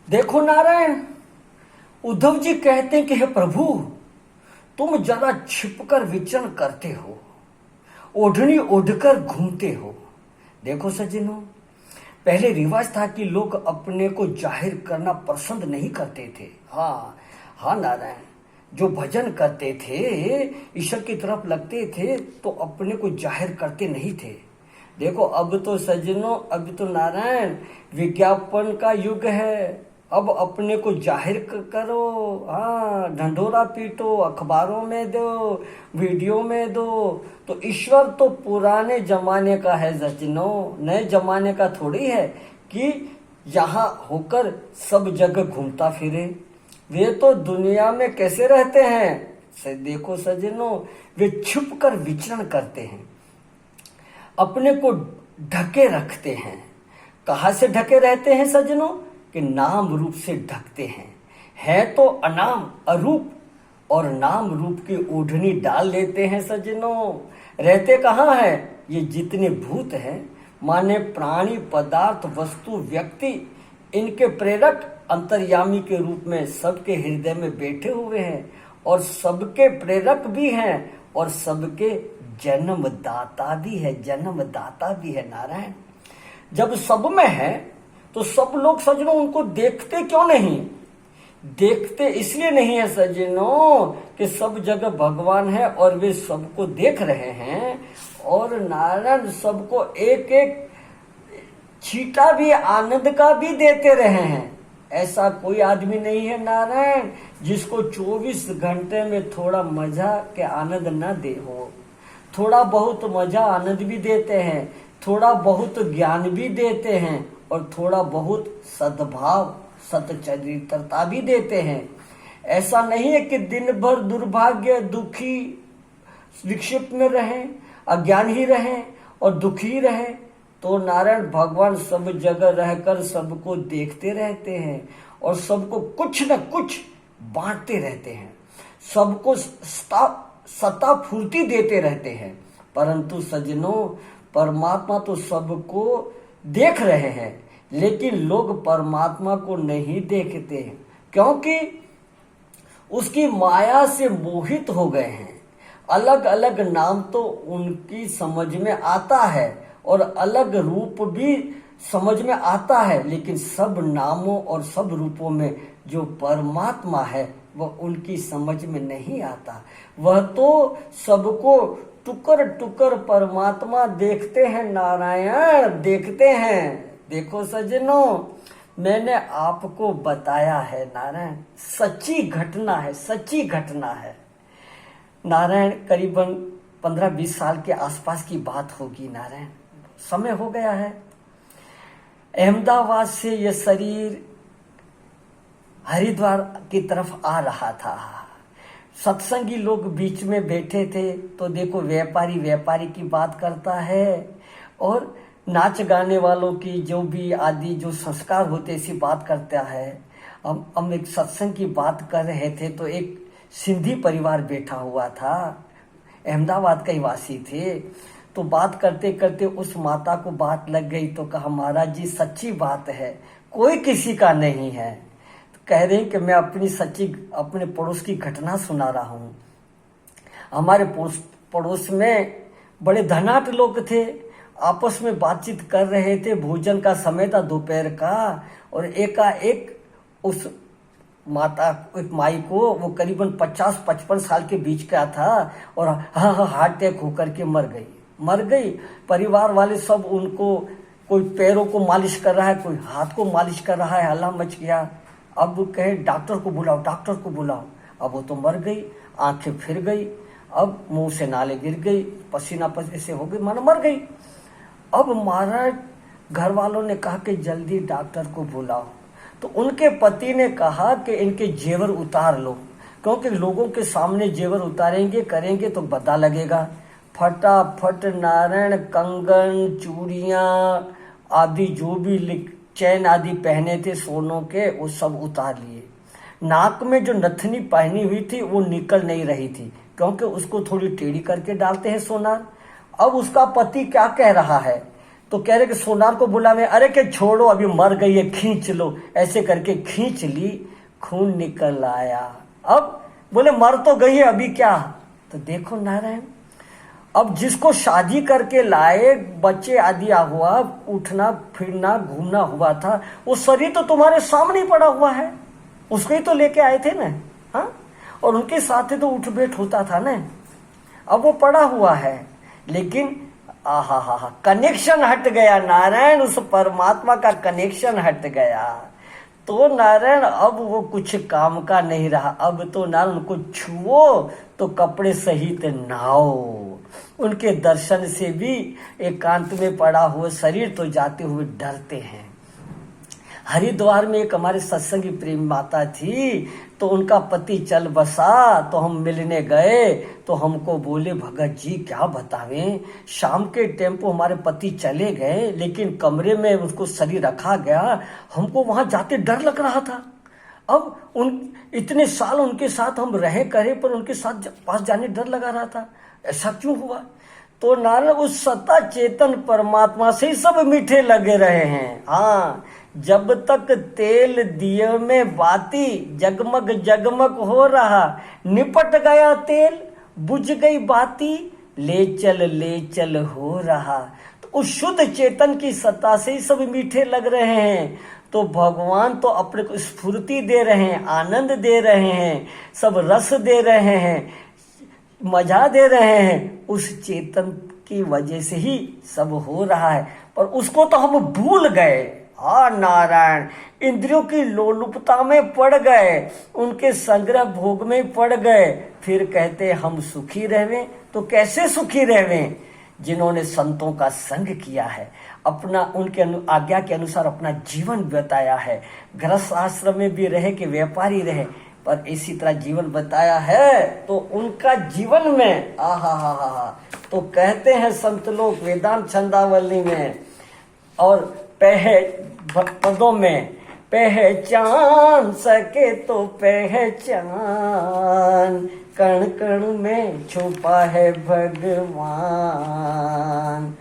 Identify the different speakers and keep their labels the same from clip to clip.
Speaker 1: देखो नारायण, उद्धव जी कहते हैं कि हे प्रभु, तुम जरा छिपकर विचरण करते हो, ओढ़नी ओढ़कर घूमते हो। देखो सज्जनों, पहले रिवाज था कि लोग अपने को जाहिर करना पसंद नहीं करते थे। हाँ हाँ नारायण, जो भजन करते थे, ईश्वर की तरफ लगते थे, तो अपने को जाहिर करते नहीं थे। देखो अब तो सज्जनों, अब तो नारायण विज्ञापन का युग है। अब अपने को जाहिर करो, हाँ, ढंढोरा पीटो, अखबारों में दो, वीडियो में दो। तो ईश्वर तो पुराने जमाने का है सज्जनों, नए जमाने का थोड़ी है कि यहाँ होकर सब जगह घूमता फिरे। वे तो दुनिया में कैसे रहते हैं, देखो सज्जनों, वे छुप कर विचरण करते हैं, अपने को ढके रखते हैं। कहाँ से ढके रहते हैं सज्जनों? कि नाम रूप से ढकते हैं। है तो अनाम अरूप, और नाम रूप की ओढ़नी डाल लेते हैं सज्जनों। रहते कहाँ है ये जितने भूत हैं, माने प्राणी, पदार्थ, वस्तु, व्यक्ति, इनके प्रेरक अंतर्यामी के रूप में सबके हृदय में बैठे हुए हैं, और सबके प्रेरक भी हैं, और सबके जन्मदाता भी है, जन्मदाता भी है नारायण। जब सब में है तो सब लोग सज्जनों उनको देखते क्यों नहीं? देखते इसलिए नहीं है सज्जनों कि सब जगह भगवान है और वे सबको देख रहे हैं, और नारायण सबको एक एक छींटा भी आनंद का भी देते रहे हैं। ऐसा कोई आदमी नहीं है नारायण जिसको 24 घंटे में थोड़ा मजा के आनंद न दे हो। थोड़ा बहुत मजा आनंद भी देते हैं, थोड़ा बहुत ज्ञान भी देते हैं, और थोड़ा बहुत सद्भाव सतचरित्रता भी देते हैं। ऐसा नहीं है कि दिन भर दुर्भाग्य, दुखी, विक्षिप्त में रहें, अज्ञान ही रहें और दुखी ही रहें। तो नारायण भगवान सब जगह रहकर सबको देखते रहते हैं, और सबको कुछ न कुछ बांटते रहते हैं, सबको सत्ता फूर्ति देते रहते हैं। परंतु सज्जनों, परमात्मा तो सबको देख रहे हैं, लेकिन लोग परमात्मा को नहीं देखते हैं, क्योंकि उसकी माया से मोहित हो गए हैं। अलग अलग नाम तो उनकी समझ में आता है, और अलग रूप भी समझ में आता है, लेकिन सब नामों और सब रूपों में जो परमात्मा है वह उनकी समझ में नहीं आता। वह तो सबको टुकर टुकर परमात्मा देखते हैं नारायण, देखते हैं। देखो सज्जनों, मैंने आपको बताया है नारायण, सच्ची घटना है, सच्ची घटना है नारायण। करीबन 15-20 साल के आसपास की बात होगी नारायण, समय हो गया है। अहमदाबाद से यह शरीर हरिद्वार की तरफ आ रहा था। सत्संगी लोग बीच में बैठे थे, तो देखो व्यापारी व्यापारी की बात करता है, और नाच गाने वालों की जो भी आदि जो संस्कार होते ऐसी बात करता है। हम एक सत्संग की बात कर रहे थे, तो एक सिंधी परिवार बैठा हुआ था, अहमदाबाद का ही वासी थे। तो बात करते करते उस माता को बात लग गई, तो कहा महाराज जी सच्ची बात है, कोई किसी का नहीं है। तो कह रहे हैं कि मैं अपनी सच्ची अपने पड़ोस की घटना सुना रहा हूँ। हमारे पड़ोस में बड़े धनाढ्य लोग थे, आपस में बातचीत कर रहे थे। भोजन का समय था दोपहर का, और एकाएक उस माता, एक माई को, वो करीबन 50-55 साल के बीच का था, और हार्ट अटैक होकर के मर गई। परिवार वाले सब उनको, कोई पैरों को मालिश कर रहा है, कोई हाथ को मालिश कर रहा है, हल्ला मच गया। अब कहे डॉक्टर को बुलाओ, डॉक्टर को बुलाओ। अब वो तो मर गई, आंखें फिर गई, अब मुंह से नाले गिर गई, पसीना पसीने से हो गई, मानो मर गई। अब महाराज घर वालों ने कहा कि जल्दी डॉक्टर को बुलाओ। तो उनके पति ने कहा कि इनके जेवर उतार लो, क्योंकि लोगों के सामने जेवर उतारेंगे करेंगे तो बता लगेगा। फटाफट नारायण कंगन, चूड़ियां आदि जो भी चैन आदि पहने थे सोनों के, वो सब उतार लिए। नाक में जो नथनी पहनी हुई थी वो निकल नहीं रही थी, क्योंकि उसको थोड़ी टेढ़ी करके डालते हैं सोनार। अब उसका पति क्या कह रहा है तो कह रहे कि सोनार को बुलावे, अरे के छोड़ो अभी मर गई है, खींच लो। ऐसे करके खींच ली, खून निकल आया। अब बोले मर तो गई है, अभी क्या। तो देखो नारायण, अब जिसको शादी करके लाए, बच्चे आदि हुआ, उठना फिरना घूमना हुआ था, वो शरीर तो तुम्हारे सामने ही पड़ा हुआ है, उसको ही तो लेके आए थे ना। हाँ, और उनके साथ ही तो उठ बैठ होता था ना। अब वो पड़ा हुआ है, लेकिन आहा हा हा, कनेक्शन हट गया नारायण, उस परमात्मा का कनेक्शन हट गया। तो नारायण अब वो कुछ काम का नहीं रहा। अब तो नारायण उनको छुओ तो कपड़े सहित नहाओ। उनके दर्शन से भी एकांत में पड़ा हुआ शरीर तो जाते हुए डरते हैं। हरिद्वार में एक हमारे सत्संगी प्रेम माता थी, तो उनका पति चल बसा, तो हम मिलने गए। तो हमको बोले भगत जी क्या बतावें, शाम के टेम्पो हमारे पति चले गए, लेकिन कमरे में उसको शरीर रखा गया। हमको वहां जाते डर लग रहा था। अब उन इतने साल उनके साथ हम रहे करे, पर उनके साथ पास जाने डर लगा रहा था। ऐसा क्यों हुआ। तो नारायण उस सत्ता चेतन परमात्मा से ही सब मीठे लगे रहे हैं। हाँ, जब तक तेल दिए में बाती, जगमग जगमग हो रहा, निपट गया तेल बुझ गई बाती, ले चल हो रहा। तो उस शुद्ध चेतन की सत्ता से ही सब मीठे लग रहे हैं। तो भगवान तो अपने को स्फूर्ति दे रहे हैं, आनंद दे रहे हैं, सब रस दे रहे हैं, मजा दे रहे हैं। उस चेतन की वजह से ही सब हो रहा है, पर उसको तो हम भूल गए। हाँ नारायण, इंद्रियों की लोलुपता में पड़ गए, उनके संग्रह भोग में पड़ गए। फिर कहते हम सुखी रहवें, तो कैसे सुखी रहवें। जिन्होंने संतों का संग किया है, अपना उनके आज्ञा के अनुसार अपना जीवन बताया है, गृहस्थ आश्रम में भी रहे कि व्यापारी रहे, पर इसी तरह जीवन बताया है, तो उनका जीवन में आहा हा हा हा। तो कहते हैं संत लोग वेदांत छंदावली में और पदों में, पहचान सके तो पहचान, कण कण में छुपा है भगवान।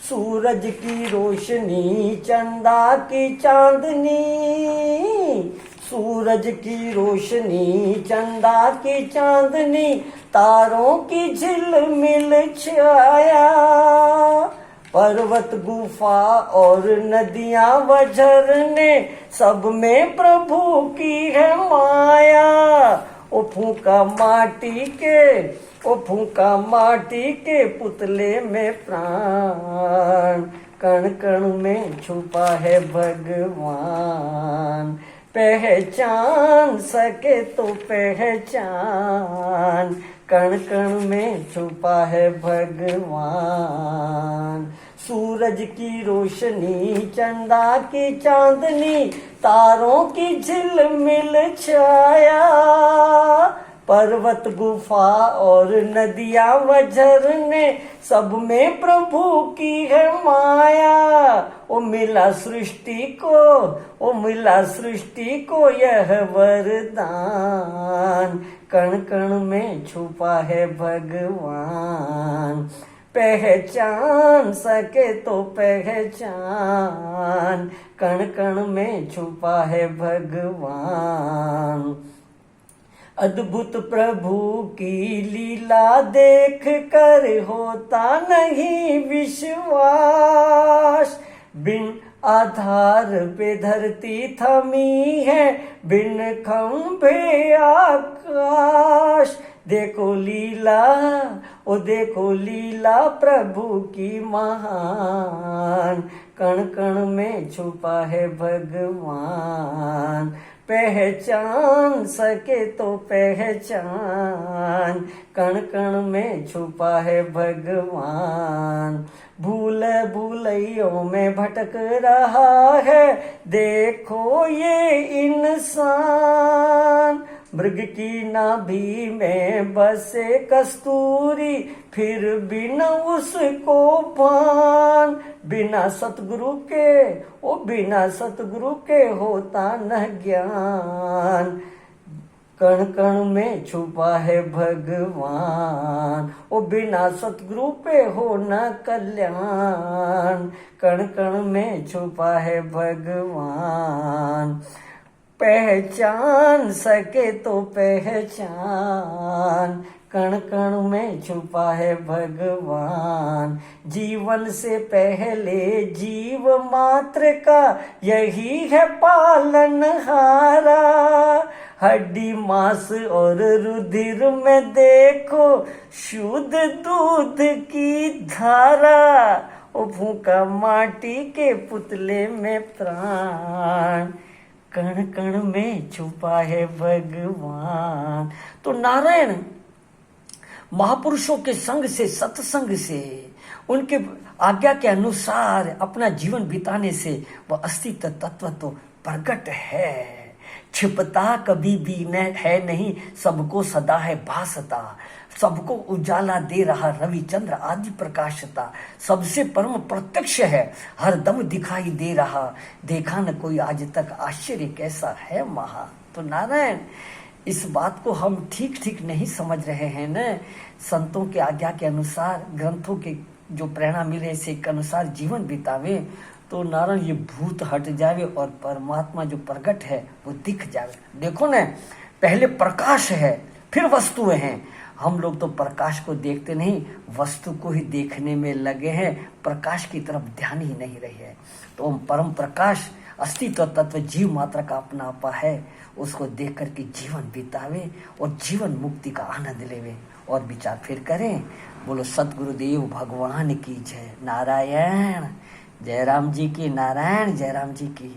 Speaker 1: सूरज की रोशनी, चंदा की चांदनी, सूरज की रोशनी, चंदा की चांदनी, तारों की झिलमिल छाया, पर्वत गुफा और नदियां व झरने, सब में प्रभु की है माया। ओ फूका माटी के पुतले में प्राण, कण कण में छुपा है भगवान। पहचान सके तो पहचान, कण कण में छुपा है भगवान। सूरज की रोशनी, चंदा की चांदनी, तारों की झिलमिल छाया, पर्वत गुफा और नदियां व झरने, सब में प्रभु की है माया। ओ मिला सृष्टि को यह वरदान, कण कण में छुपा है भगवान। पहचान सके तो पहचान, कण कण में छुपा है भगवान। अद्भुत प्रभु की लीला देख कर होता नहीं विश्वास, बिन आधार पे धरती थमी है, बिन खंभे आकाश। देखो लीला प्रभु की महान, कण कण में छुपा है भगवान। पहचान सके तो पहचान, कण कण में छुपा है भगवान। भूल भूलैयों में भटक रहा है, देखो ये इंसान। मृग की नाभि में बसे कस्तूरी, फिर बिना उसको भान। बिना सतगुरु के होता न ज्ञान, कण कण में छुपा है भगवान, ओ बिना सतगुरु पे हो न कल्याण। कण कण में छुपा है भगवान, पहचान सके तो पहचान। कण कण में छुपा है भगवान, जीवन से पहले जीव मात्र का यही है पालनहारा। हड्डी मांस और रुधिर में देखो शुद्ध दूध की धारा, ओ फूका माटी के पुतले में प्राण। कण कण में छुपा है भगवान। तो नारायण महापुरुषों के संग से, सत्संग से, उनके आज्ञा के अनुसार अपना जीवन बिताने से वह अस्तित्व तत्व तो प्रकट है। छिपता कभी भी है नहीं, सबको सदा है भासता। सबको उजाला दे रहा रविचंद्र आदि प्रकाशता। सबसे परम प्रत्यक्ष है, हर दम दिखाई दे रहा। देखा न कोई आज तक आश्चर्य कैसा है महा। तो नारायण इस बात को हम ठीक नहीं समझ रहे हैं न। संतों के आज्ञा के अनुसार, ग्रंथों के जो प्रेरणा मिले से के अनुसार जीवन बितावे तो नारायण ये भूत हट जावे और परमात्मा जो प्रकट है वो दिख जावे। देखो न, पहले प्रकाश है फिर वस्तुएं हैं। हम लोग तो प्रकाश को देखते नहीं, वस्तु को ही देखने में लगे हैं, प्रकाश की तरफ ध्यान ही नहीं रही है। तो परम प्रकाश अस्तित्व तत्व जीव मात्र का अपना आपा है, उसको देख करके जीवन बितावे और जीवन मुक्ति का आनंद लेवे और विचार फिर करें। बोलो सतगुरुदेव भगवान की जय। नारायण जय राम जी की, नारायण जय राम जी की।